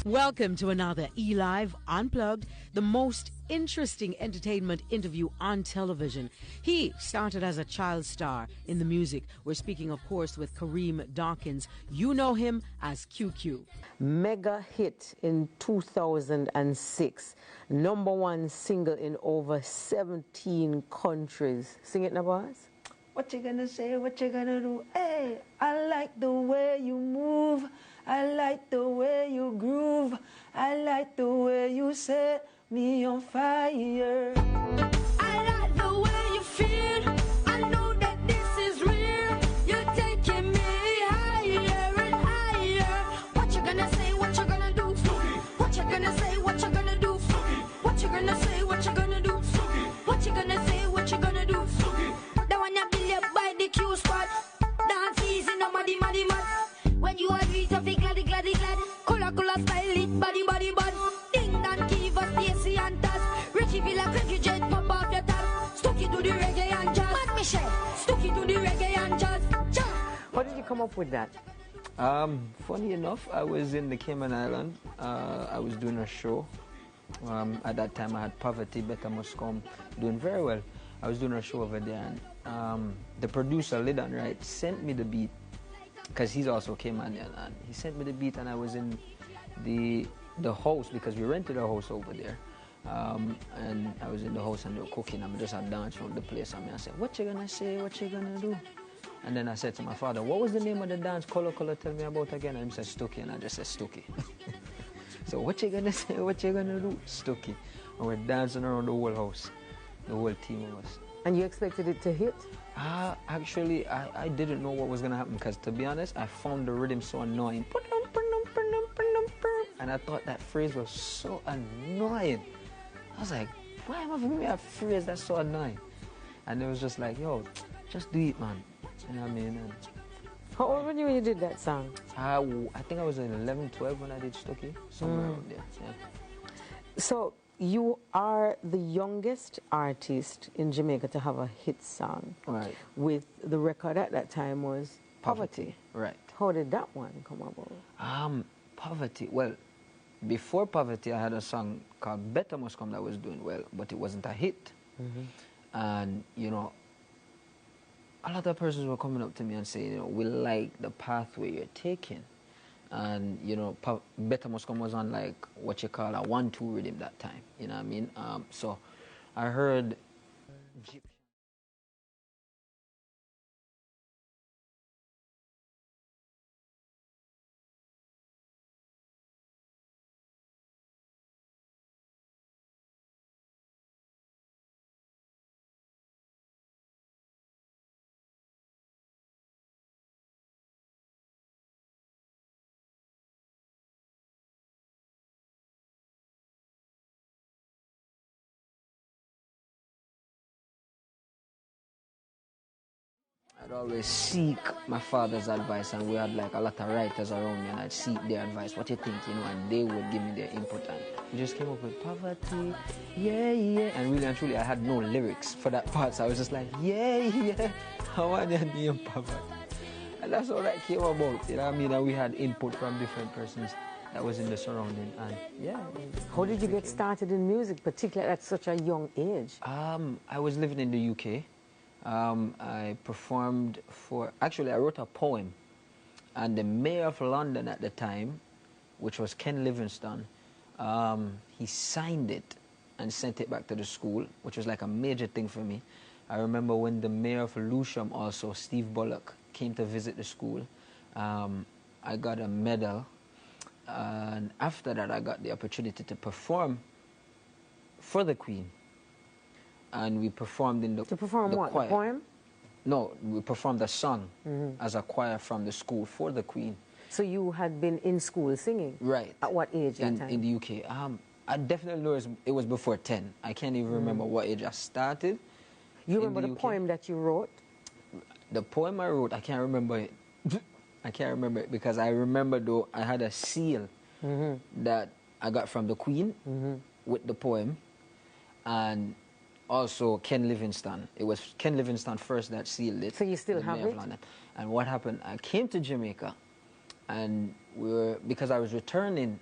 Welcome to another eLive Unplugged, the most interesting entertainment interview on television. He started as a child star in the music. We're speaking, of course, with Kareem Dawkins. You know him as QQ. Mega hit in 2006. #1 single in over 17 countries. Sing it, Nabaz. What you gonna say, what you gonna do? Hey, I like the way you move. I like the way you groove. I like the way you set me on fire. I like the way you feel. I know that this is real. You're taking me higher and higher. What you gonna say, what you gonna do? What you gonna say, what you gonna do? What you gonna say, what you gonna do? What you gonna say, what you gonna do? That one you build up by the Q spot. Dance easy, no muddy, muddy, mud. When you are it up, gladdy, gladdy, glad. Color, color, style it, body, body, bud. Ding, dan, Kiva, Stacy, and Taz. Richie Villa, Cracky Jet, pop off your top. Stookie to the reggae and jazz. Mad Michelle, Stookie to the reggae and jazz. How did you come up with that? Funny enough, I was in the Cayman Island. I was doing a show. At that time, I had Poverty, Better Must Come, doing very well. I was doing a show over there, and the producer, Lidan, right, sent me the beat, because he's also Caymanian, and he sent me the beat, and I was in the house, because we rented a house over there, and I was in the house, and they were cooking, and I just had dance around the place, and I said, what you gonna say, what you gonna do? And then I said to my father, what was the name of the dance? Color, tell me about again. And he said, Stookie, and I just said, Stookie. So what you gonna say, what you gonna do? Stookie. And we're dancing around the whole house, the whole team of us. And you expected it to hit? Actually, I didn't know what was going to happen, because to be honest, I found the rhythm so annoying. And I thought that phrase was so annoying. I was like, why am I giving me a phrase that's so annoying? And it was just like, yo, just do it, man. You know what I mean? And how old were you when you did that song? I think I was in 11, 12 when I did Stookie, somewhere around there. Yeah. So you are the youngest artist in Jamaica to have a hit song. Right. With the record at that time was Poverty. Right. How did that one come about? Poverty. Well, before Poverty, I had a song called Better Must Come that was doing well, but it wasn't a hit. And, you know, a lot of persons were coming up to me and saying, you know, we like the pathway you're taking. And, you know, Better Must Come was on, like, what you call a 1-2 rhythm that time. You know what I mean? So I heard I'd always seek my father's advice, and we had like a lot of writers around me, and I'd seek their advice. What do you think, you know? And they would give me their input, and we just came up with Poverty, yeah, yeah. And really and truly, I had no lyrics for that part, so I was just like, yeah, yeah, I want your name Poverty. And that's how that came about, you know what I mean? And we had input from different persons that was in the surrounding, and yeah. How did you get started in music, particularly at such a young age? I was living in the UK. I performed for, actually I wrote a poem, and the mayor of London at the time, which was Ken Livingstone, he signed it and sent it back to the school, which was like a major thing for me. I remember when the mayor of Lewisham also, Steve Bullock, came to visit the school, I got a medal, and after that I got the opportunity to perform for the Queen. And we performed in the To perform the what, choir. the poem? No, we performed a song as a choir from the school for the Queen. So you had been in school singing? Right. At what age that time? In the UK. I definitely know it was before 10. I can't even remember what age I started. You remember the UK. poem that you wrote? The poem I wrote, I can't remember it. I can't remember it, because I remember, though, I had a seal that I got from the Queen with the poem, and also Ken Livingstone. It was Ken Livingstone first that sealed it. So you still have it? And what happened, I came to Jamaica, and because I was returning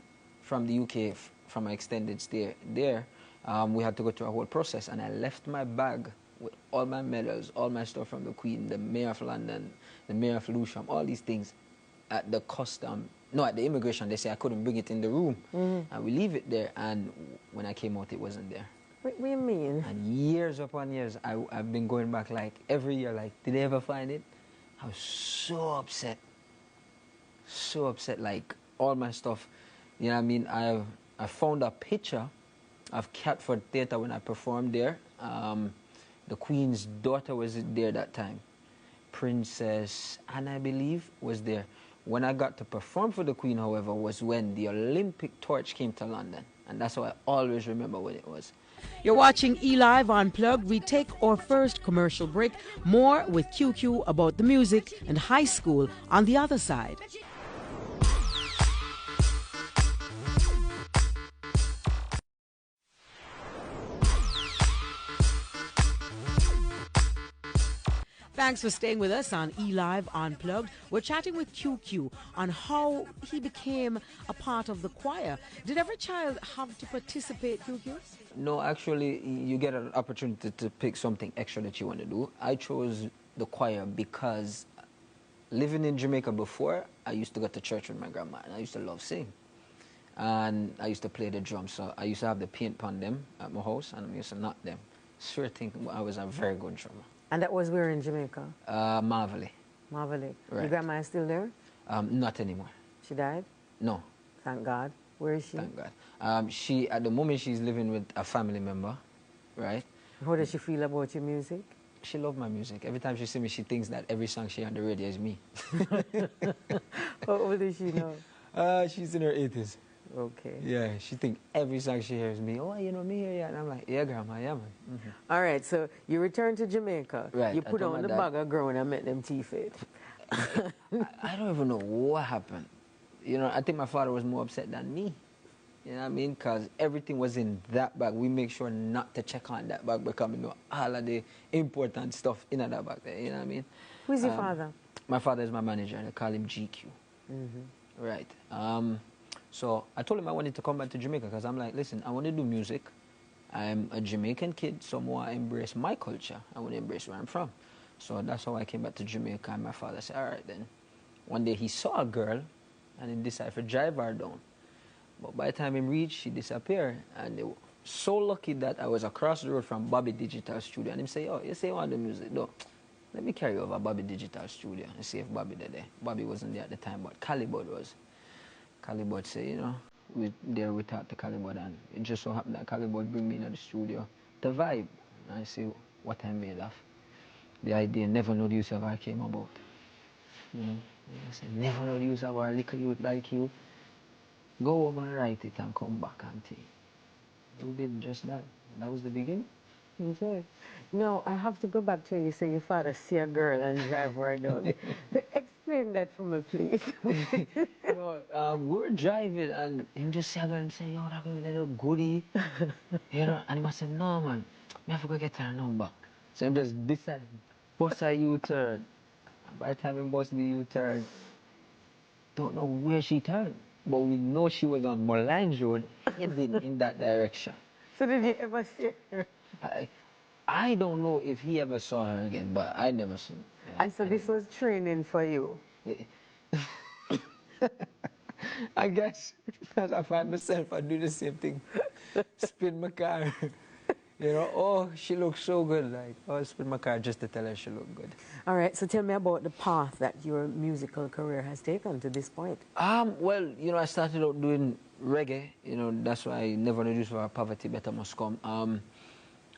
from the UK from an extended stay there, we had to go through a whole process, and I left my bag with all my medals, all my stuff from the Queen, the Mayor of London, the Mayor of Lewisham, all these things at the at the immigration. They say I couldn't bring it in the room, and we leave it there, and when I came out, it wasn't there. What do you mean? And years upon years, I've been going back like every year, like, did they ever find it? I was so upset. So upset, like, all my stuff. You know what I mean? I found a picture of Catford Theatre when I performed there. The Queen's daughter was there that time. Princess Anne, I believe, was there. When I got to perform for the Queen, however, was when the Olympic torch came to London. And that's how I always remember when it was. You're watching eLive Unplugged. We take our first commercial break. More with QQ about the music and high school on the other side. Thanks for staying with us on eLive Unplugged. We're chatting with QQ on how he became a part of the choir. Did every child have to participate, QQ? No, actually, you get an opportunity to pick something extra that you want to do. I chose the choir because living in Jamaica before, I used to go to church with my grandma, and I used to love singing. And I used to play the drums, so I used to have the paint on them at my house, and I used to knock them. Sure thing, I was a very good drummer. And that was where in Jamaica? Marvelly. Marvelly. Right. Your grandma is still there? Not anymore. She died? No. Thank God. Where is she? Thank God. She, at the moment, she's living with a family member, right? How does she feel about your music? She loves my music. Every time she sees me, she thinks that every song she on the radio is me. How old is she now? She's in her 80s. Okay. Yeah, she thinks every song she hears me, oh, you know me here, yeah. And I'm like, yeah, grandma, yeah, man. All right, so you returned to Jamaica. Right. You put on the bag of grown and met them teeth it. I don't even know what happened. You know, I think my father was more upset than me. You know what I mean? Because everything was in that bag. We make sure not to check on that bag because we know all of the important stuff in that bag there. You know what I mean? Who's your father? My father is my manager. They call him GQ. Right. So I told him I wanted to come back to Jamaica because I'm like, listen, I want to do music. I'm a Jamaican kid, so more I embrace my culture. I want to embrace where I'm from. So that's how I came back to Jamaica, and my father said, all right then. One day he saw a girl, and he decided to drive her down. But by the time he reached, she disappeared. And they were so lucky that I was across the road from Bobby Digital Studio. And he said, oh, you say you want the music? No, let me carry you over Bobby Digital Studio and see if Bobby there. Bobby wasn't there at the time, but Calibud was. Calibud said, you know, we talked to Calibud, and it just so happened that Calibud bring me into the studio to vibe. And I see what I made of. The idea, never know the use of her came about. You know, I said, never know the use of our little youth like you. Go over and write it and come back and take. You did just that. That was the beginning. Okay. Now, I have to go back to when you say your father see a girl and drive her down. Explain that for me, please. We were driving and him just said and say, yo, that little goodie. You know, and he must say, no, man, I have to go get her number. So him just decided, bust a U-turn. By the time he bust the U-turn, don't know where she turned. But we know she was on Molange Road, heading in that direction. So did you ever see her? I don't know if he ever saw her again, but I never saw her. And so this was training for you? I guess because I find myself, I do the same thing. Spin my car. You know, oh, she looks so good. Like, oh, spin my car just to tell her she looked good. All right, so tell me about the path that your musical career has taken to this point. Well, you know, I started out doing reggae. You know, that's why I never reduced for poverty, better must come.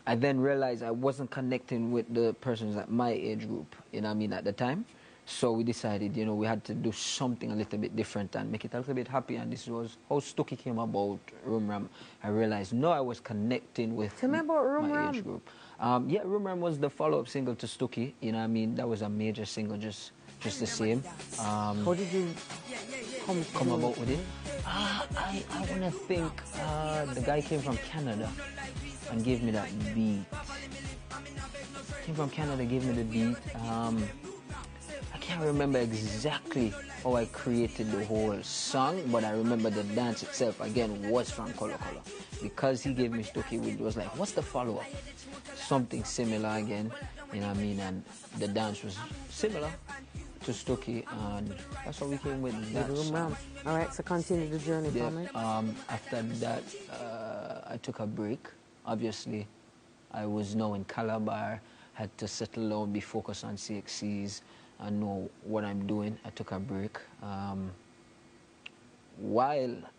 I then realized I wasn't connecting with the persons at my age group, you know what I mean, at the time. So we decided, you know, we had to do something a little bit different and make it a little bit happy. And this was how Stookie came about, Room Ram. I realized, no, I was connecting with Tell me about Room my Ram. age group. Yeah, Room Ram was the follow-up single to Stookie. You know what I mean? That was a major single, just the same. How did you come about with it? I want to think the guy came from Canada and gave me that beat. Came from Canada, gave me the beat. I can't can't remember exactly how I created the whole song, but I remember the dance itself, again, was from Colo Colo. Because he gave me Stookie, it was like, what's the follow-up? Something similar again, you know what I mean? And the dance was similar to Stookie, and that's how we came with that song. All right, so continue the journey for me. After that, I took a break. Obviously, I was now in Calabar, had to settle down, be focused on CXCs, and know what I'm doing. I took a break.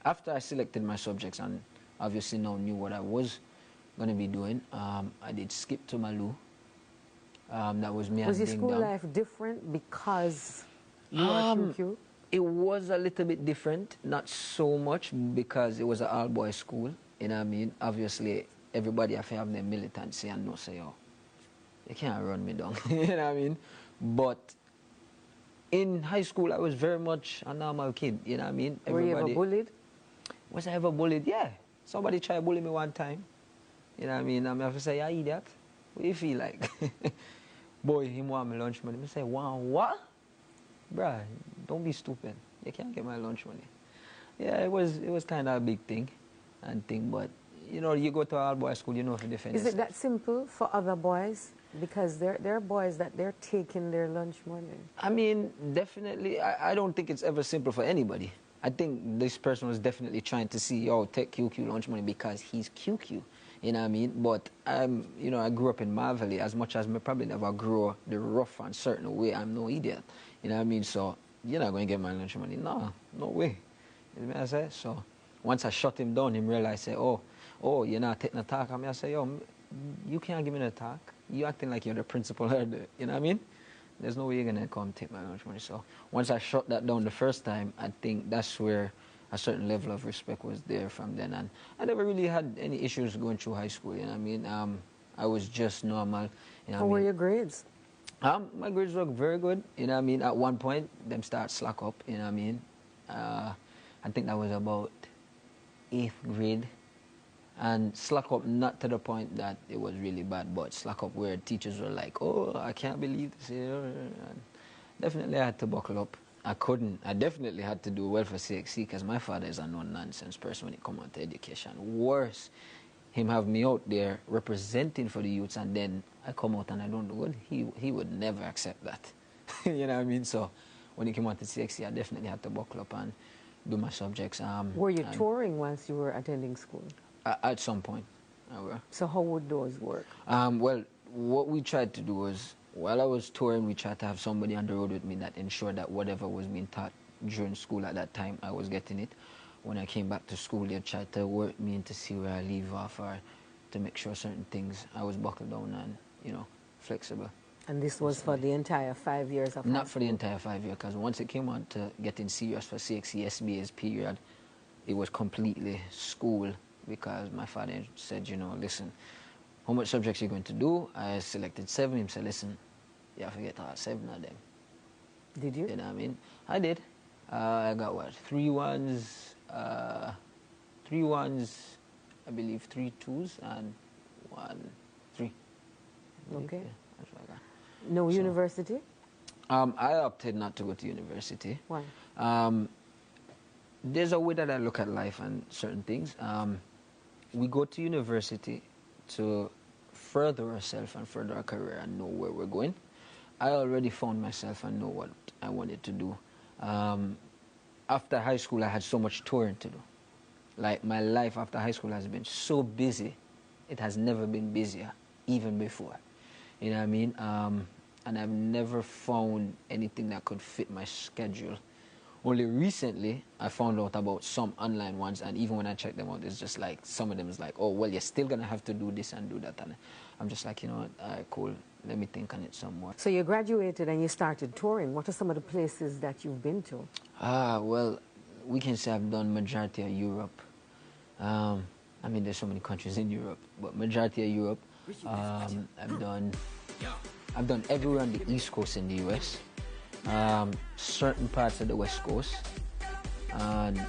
After I selected my subjects and obviously now knew what I was going to be doing, I did skip to Malu. That was me. Was your school life different because you were QQ? It was a little bit different, not so much because it was an all-boys school, you know what I mean? Obviously, everybody have to have their militancy and no say, oh, you can't run me down, you know what I mean? But in high school, I was very much a normal kid, you know what I mean? Were you ever bullied? Was I ever bullied? Yeah. Somebody tried to bully me one time, you know what I mean? I have to say, yeah, idiot. What do you feel like? Boy, he want my lunch money. I say, wow, what? Bruh, don't be stupid. You can't get my lunch money. Yeah, it was kind of a big thing, but you know, you go to all boys school, you know, for defend. Is it that simple for other boys? Because there are boys that they're taking their lunch money. I mean, definitely. I don't think it's ever simple for anybody. I think this person was definitely trying to see, oh, take QQ lunch money because he's QQ. You know what I mean? But you know, I grew up in Marvelly. As much as I probably never grew the rough and certain way, I'm no idiot. You know what I mean? So you're not going to get my lunch money. No way. You know what I say? So once I shut him down, him realized, say, oh, you're not taking a talk. I say, yo, you can't give me the talk. You acting like you're the principal or you know what I mean? There's no way you're going to come take my lunch money. So once I shut that down the first time, I think that's where a certain level of respect was there from then. And I never really had any issues going through high school, you know what I mean? I was just normal. You know How were your grades? My grades were very good, you know what I mean? At one point, them start slack up, you know what I mean? I think that was about 8th grade. And slack up, not to the point that it was really bad, but slack up where teachers were like, oh, I can't believe this. And definitely I had to buckle up. I definitely had to do well for CXC because my father is a no-nonsense person when it comes to education. Worse, him have me out there representing for the youths and then I come out and I don't do good. He would never accept that. You know what I mean? So when it came out to CXC, I definitely had to buckle up and do my subjects. Were you touring whilst you were attending school? At some point, I were. So how would those work? Well, what we tried to do was, while I was touring, we tried to have somebody on the road with me that ensured that whatever was being taught during school at that time, I was getting it. When I came back to school, they tried to work me in to see where I leave off or to make sure certain things I was buckled down and, you know, flexible. And this was for the entire 5 years of Not for the entire 5 years, because once it came on to getting serious for CXC SBA's period, it was completely school, because my father said, you know, listen, how much subjects are you going to do? I selected 7. He said, listen, you have to get all 7 of them. Did you? You know what I mean? I did. I got what? 3 1s, I believe 3 2s, and 1 3. Okay. Yeah, that's what I got. No university? I opted not to go to university. Why? There's a way that I look at life and certain things. We go to university to further ourselves and further our career and know where we're going. I already found myself and know what I wanted to do. After high school, I had so much touring to do. Like, my life after high school has been so busy. It has never been busier, even before. You know what I mean? And I've never found anything that could fit my schedule. Only recently, I found out about some online ones, and even when I check them out, it's just like, some of them is like, oh, well, you're still going to have to do this and do that. And I'm just like, you know what, all right, cool, let me think on it some more. So you graduated and you started touring. What are some of the places that you've been to? Well, we can say I've done majority of Europe. I mean, there's so many countries in Europe, but majority of Europe. I've done everywhere on the East Coast in the US. Certain parts of the West Coast and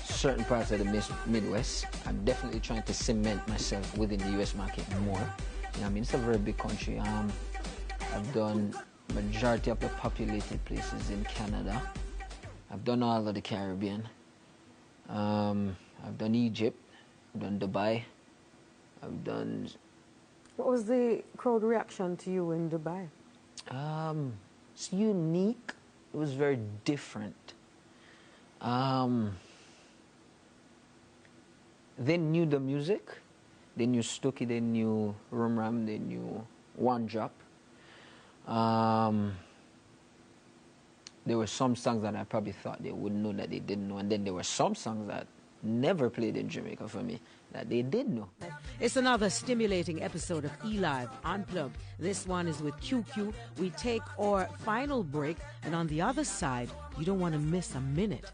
certain parts of the Midwest. I'm definitely trying to cement myself within the US market more. You know what I mean? It's a very big country. I've done majority of the populated places in Canada. I've done all of the Caribbean. I've done Egypt, I've done Dubai, I've done... What was the crowd reaction to you in Dubai? It's unique. It was very different. They knew the music. They knew Stookie, they knew Rum Ram, they knew One Drop. There were some songs that I probably thought they would know that they didn't know, and then there were some songs that never played in Jamaica for me that they did know. It's another stimulating episode of eLive Unplugged. This one is with QQ. We take our final break, and on the other side, you don't want to miss a minute.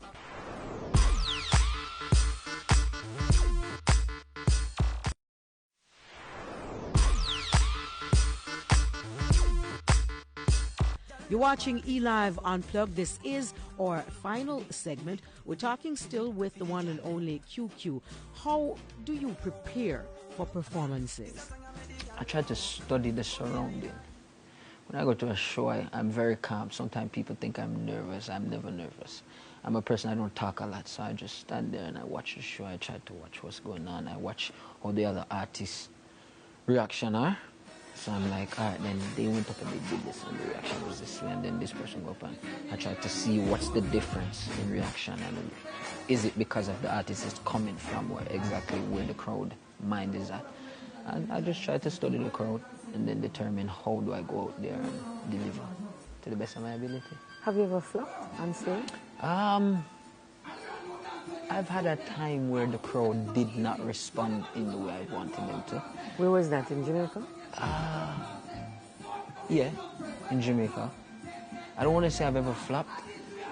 You're watching eLive Unplugged. This is our final segment. We're talking still with the one and only QQ. How do you prepare for performances? I try to study the surrounding. When I go to a show, I'm very calm. Sometimes people think I'm nervous. I'm never nervous. I'm a person, I don't talk a lot, so I just stand there and I watch the show. I try to watch what's going on. I watch how the other artists' reaction are. So I'm like, all right, then they went up and they did this, and the reaction was this way, and then this person go up, and I try to see what's the difference in reaction, and is it because of the artist is coming from exactly where the crowd mind is at. And I just try to study the crowd and then determine how do I go out there and deliver to the best of my ability. Have you ever flopped on stage? I've had a time where the crowd did not respond in the way I wanted them to. Where was that, in Jamaica? Yeah, in Jamaica. I don't want to say I've ever flopped.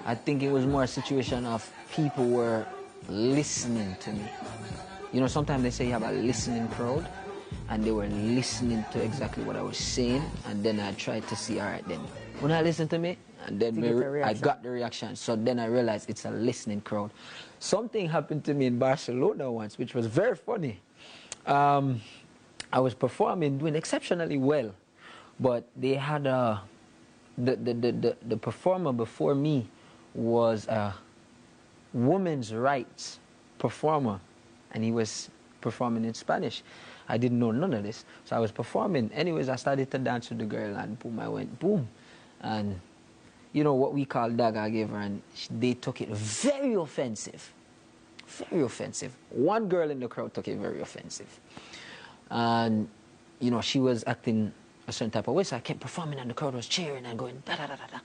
I think it was more a situation of people were listening to me. You know, sometimes they say you have a listening crowd, and they were listening to exactly what I was saying, and then I tried to see, all right, then, when I listen to me, and then I got the reaction. So then I realized it's a listening crowd. Something happened to me in Barcelona once, which was very funny. I was performing, doing exceptionally well, but they had the performer before me was a women's rights performer, and he was performing in Spanish. I didn't know none of this, so I was performing. Anyways, I started to dance with the girl, and boom, I went boom, and you know what we call dagger, I gave her, and they took it very offensive, very offensive. One girl in the crowd took it very offensive. And, you know, she was acting a certain type of way, so I kept performing, and the crowd was cheering and going da-da-da-da-da.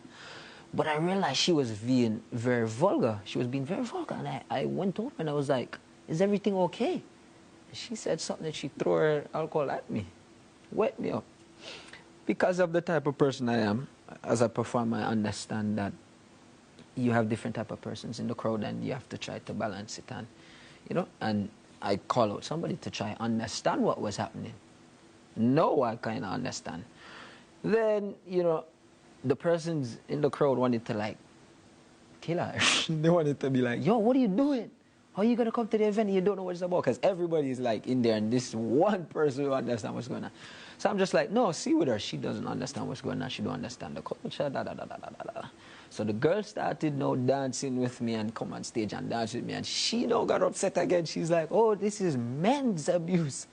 But I realized she was being very vulgar. She was being very vulgar, and I went over and I was like, is everything okay? And she said something, and she threw her alcohol at me, wet me up. Because of the type of person I am, as a performer, I understand that you have different type of persons in the crowd, and you have to try to balance it, and, you know, and I call out somebody to try understand what was happening. No, I kind of understand. Then, you know, the persons in the crowd wanted to, like, kill her. They wanted to be like, yo, what are you doing? How are you going to come to the event and you don't know what it's about? Because everybody is, like, in there, and this one person who understands what's going on. So I'm just like, no, see with her. She doesn't understand what's going on. She don't understand the culture, da-da-da-da-da-da-da. So the girl started now dancing with me and come on stage and dance with me, and she now got upset again. She's like, oh, this is men's abuse.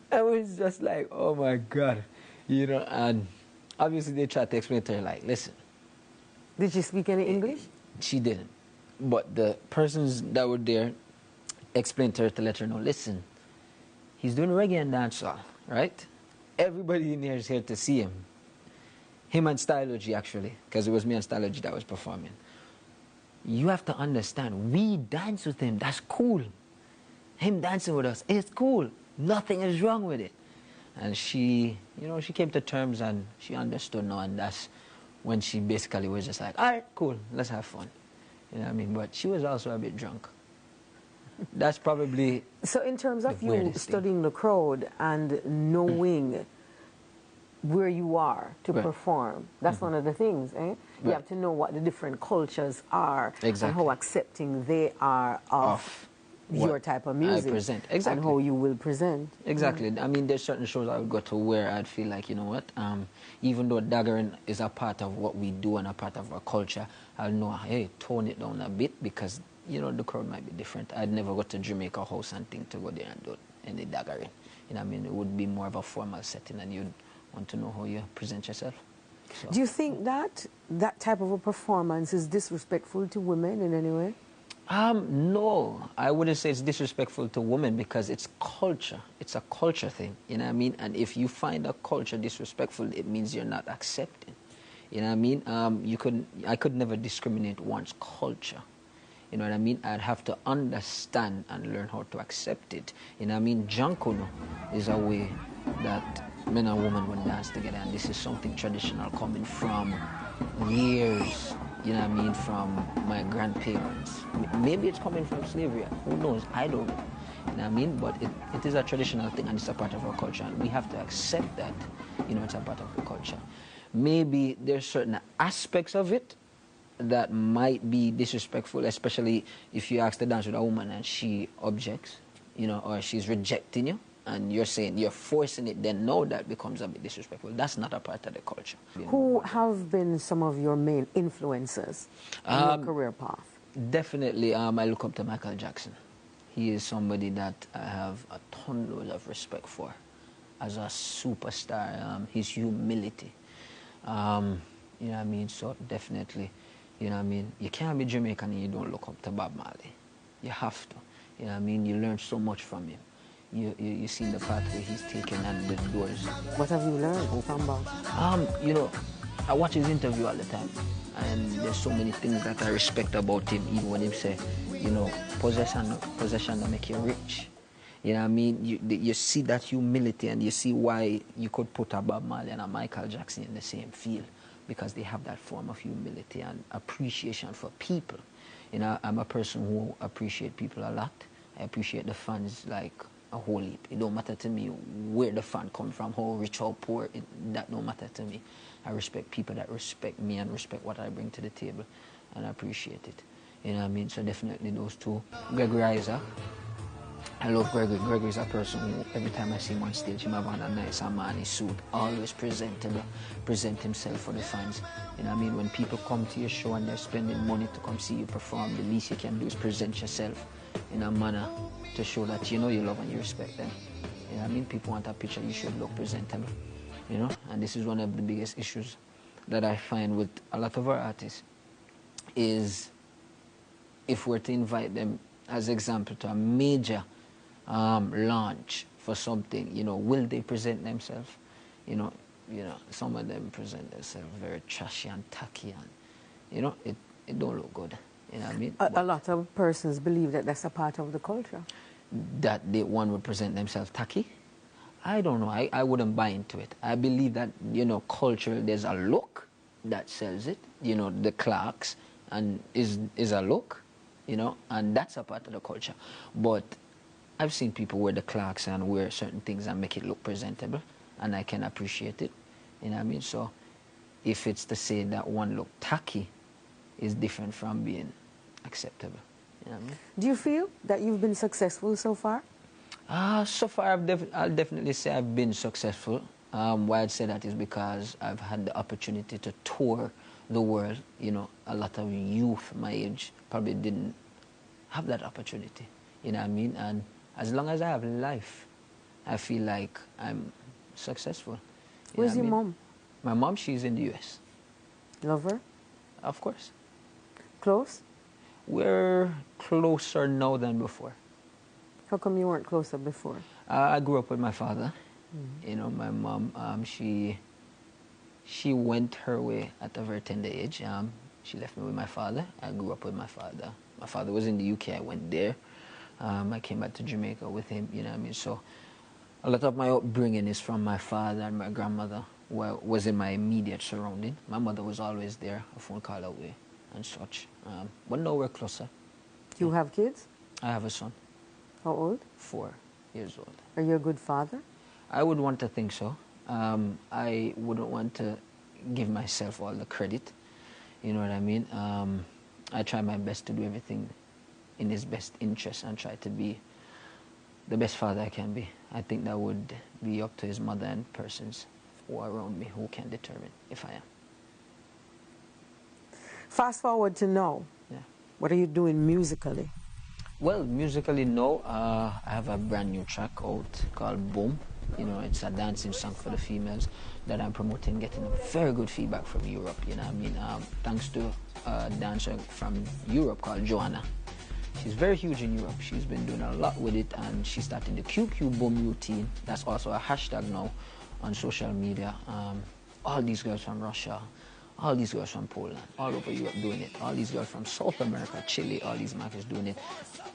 I was just like, oh my God. You know, and obviously they tried to explain to her, like, listen. Did she speak any English? She didn't. But the persons that were there explained to her to let her know, listen, he's doing reggae and dancehall, right? Everybody in here is here to see him. Him and Stylogy, actually, because it was me and Stylogy that was performing. You have to understand, we dance with him, that's cool. Him dancing with us, it's cool. Nothing is wrong with it. And she, you know, she came to terms and she understood now, and that's when she basically was just like, all right, cool, let's have fun. You know what I mean? But she was also a bit drunk. That's probably... So in terms of you studying the crowd and knowing where you are to perform, that's one of the things, eh? You have to know what the different cultures are and how accepting they are of your type of music. I present. Exactly. And how you will present. Exactly. I mean, there's certain shows I would go to where I'd feel like, you know what, even though daggering is a part of what we do and a part of our culture, I'll know, hey, tone it down a bit because, you know, the crowd might be different. I'd never go to Jamaica House and think to go there and do any daggering. You know what I mean? It would be more of a formal setting and you'd want to know how you present yourself. So. Do you think that that type of a performance is disrespectful to women in any way? No, I wouldn't say it's disrespectful to women because it's culture. It's a culture thing, you know what I mean? And if you find a culture disrespectful, it means you're not accepting. You know what I mean? I could never discriminate one's culture. You know what I mean? I'd have to understand and learn how to accept it. You know what I mean? Jankuno is a way that men and women would dance together, and this is something traditional coming from years, you know what I mean, from my grandparents. Maybe it's coming from slavery, who knows, I don't know, you know what I mean, but it is a traditional thing and it's a part of our culture, and we have to accept that, you know, it's a part of the culture. Maybe there's certain aspects of it that might be disrespectful, especially if you ask to dance with a woman and she objects, you know, or she's rejecting you, and you're saying you're forcing it, then no, that becomes a bit disrespectful. That's not a part of the culture. Who have been some of your main influences in your career path? Definitely, I look up to Michael Jackson. He is somebody that I have a ton of respect for as a superstar. His humility, you know what I mean? So definitely, you know what I mean? You can't be Jamaican and you don't look up to Bob Marley. You have to, you know what I mean? You learn so much from him. You see the pathway he's taken and the doors. What have you learned from Bob? You know, I watch his interview all the time, and there's so many things that I respect about him, even when he say, you know, possession don't make you rich. You know what I mean? You see that humility, and you see why you could put a Bob Marley and a Michael Jackson in the same field, because they have that form of humility and appreciation for people. You know, I'm a person who appreciates people a lot. I appreciate the fans like a whole heap. It don't matter to me where the fan come from, how rich or poor, that don't matter to me. I respect people that respect me and respect what I bring to the table, and I appreciate it. You know what I mean? So definitely those two. Gregory Isaac. I love Gregory. Gregory's a person who, every time I see him on stage, him have on a nice Armani suit, always presentable, present himself for the fans. You know what I mean? When people come to your show and they're spending money to come see you perform, the least you can do is present yourself in a manner to show that you know you love and you respect them. You know what I mean? People want a picture, you should look presentable. You know? And this is one of the biggest issues that I find with a lot of our artists, is if we're to invite them as example to a major launch for something, you know, will they present themselves? You know, some of them present themselves very trashy and tacky, and you know, it don't look good. You know what I mean? A lot of persons believe that that's a part of the culture. That one would present themselves tacky? I don't know. I wouldn't buy into it. I believe that, you know, culture, there's a look that sells it. You know, the Clarks and is a look, you know, and that's a part of the culture. But I've seen people wear the Clarks and wear certain things and make it look presentable, and I can appreciate it. You know what I mean? So if it's to say that one look tacky is different from being acceptable. You know what I mean? Do you feel that you've been successful so far? So far, I'll definitely say I've been successful. Why I'd say that is because I've had the opportunity to tour the world. You know, a lot of youth my age probably didn't have that opportunity. You know what I mean? And as long as I have life, I feel like I'm successful. Where's your mom? My mom, she's in the U.S. Love her? Of course. Close? We're closer now than before. How come you weren't closer before? I grew up with my father. You know, my mom, she went her way at a very tender age. She left me with my father. I grew up with my father. My father was in the UK. I went there. I came back to Jamaica with him, you know what I mean? So a lot of my upbringing is from my father and my grandmother, who was in my immediate surrounding. My mother was always there, a phone call away and such. But now we're closer. You have kids? I have a son. How old? 4 years old. Are you a good father? I would want to think so. I wouldn't want to give myself all the credit. You know what I mean? I try my best to do everything in his best interest and try to be the best father I can be. I think that would be up to his mother and persons who are around me who can determine if I am. Fast forward to now. Yeah. What are you doing musically? Well, musically, no. I have a brand new track out called Boom. You know, it's a dancing song for the females that I'm promoting, getting very good feedback from Europe. You know what I mean? Thanks to a dancer from Europe called Joanna. She's very huge in Europe. She's been doing a lot with it, and she's starting the QQ Boom routine. That's also a hashtag now on social media. All these girls from Russia, all these girls from Poland, all over Europe doing it. All these girls from South America, Chile, all these markets doing it.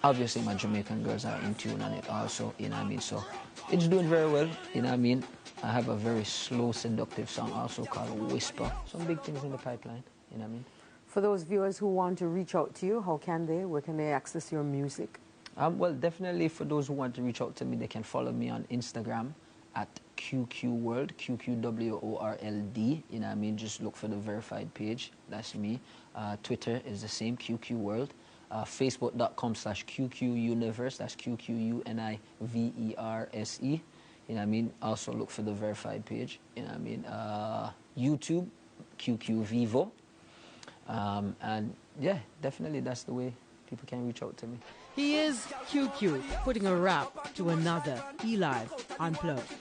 Obviously, my Jamaican girls are in tune on it also, you know what I mean? So it's doing very well, you know what I mean? I have a very slow, seductive song also called Whisper. Some big things in the pipeline, you know what I mean? For those viewers who want to reach out to you, how can they? Where can they access your music? Well, definitely for those who want to reach out to me, they can follow me on Instagram at QQ World, QQWORLD, you know what I mean? Just look for the verified page, that's me. Twitter is the same, QQ World. Facebook.com/QQ Universe, that's QQUNIVERSE, you know what I mean? Also look for the verified page, you know what I mean? YouTube, QQ Vivo. And yeah, definitely that's the way people can reach out to me. He is QQ, putting a wrap to another E-Live Unplugged.